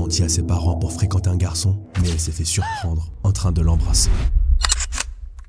menti à ses parents pour fréquenter un garçon, mais elle s'est fait surprendre en train de l'embrasser.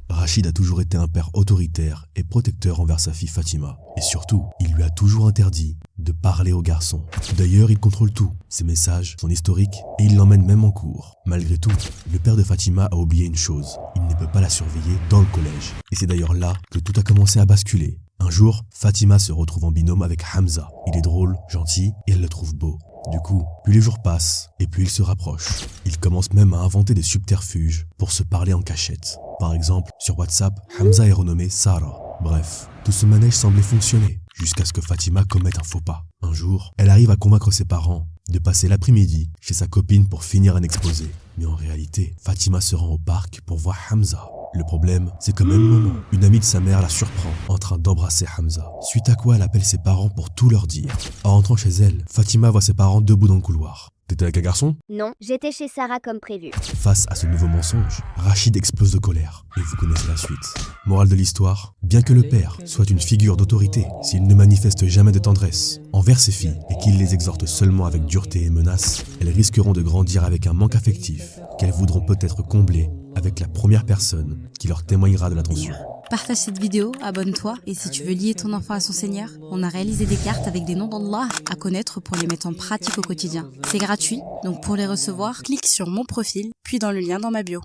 Rachid a toujours été un père autoritaire et protecteur envers sa fille Fatima. Et surtout, il lui a toujours interdit de parler aux garçons. D'ailleurs, il contrôle tout, ses messages, son historique, et il l'emmène même en cours. Malgré tout, le père de Fatima a oublié une chose. Il ne peut pas la surveiller dans le collège. Et c'est d'ailleurs là que tout a commencé à basculer. Un jour, Fatima se retrouve en binôme avec Hamza. Il est drôle, gentil, et elle le trouve beau. Du coup, plus les jours passent, et plus ils se rapprochent. Ils commencent même à inventer des subterfuges pour se parler en cachette. Par exemple, sur WhatsApp, Hamza est renommé Sarah. Bref, tout ce manège semblait fonctionner, jusqu'à ce que Fatima commette un faux pas. Un jour, elle arrive à convaincre ses parents de passer l'après-midi chez sa copine pour finir un exposé. Mais en réalité, Fatima se rend au parc pour voir Hamza. Le problème, c'est qu'au même moment, une amie de sa mère la surprend en train d'embrasser Hamza. Suite à quoi elle appelle ses parents pour tout leur dire. En rentrant chez elle, Fatima voit ses parents debout dans le couloir. T'étais avec un garçon ? Non, j'étais chez Sarah comme prévu. Face à ce nouveau mensonge, Rachid explose de colère. Et vous connaissez la suite. Morale de l'histoire, bien que le père soit une figure d'autorité, s'il ne manifeste jamais de tendresse envers ses filles et qu'il les exhorte seulement avec dureté et menace, elles risqueront de grandir avec un manque affectif qu'elles voudront peut-être combler avec la première personne qui leur témoignera de l'attention. Partage cette vidéo, abonne-toi et si tu veux lier ton enfant à son Seigneur, on a réalisé des cartes avec des noms d'Allah à connaître pour les mettre en pratique au quotidien. C'est gratuit, donc pour les recevoir, clique sur mon profil, puis dans le lien dans ma bio.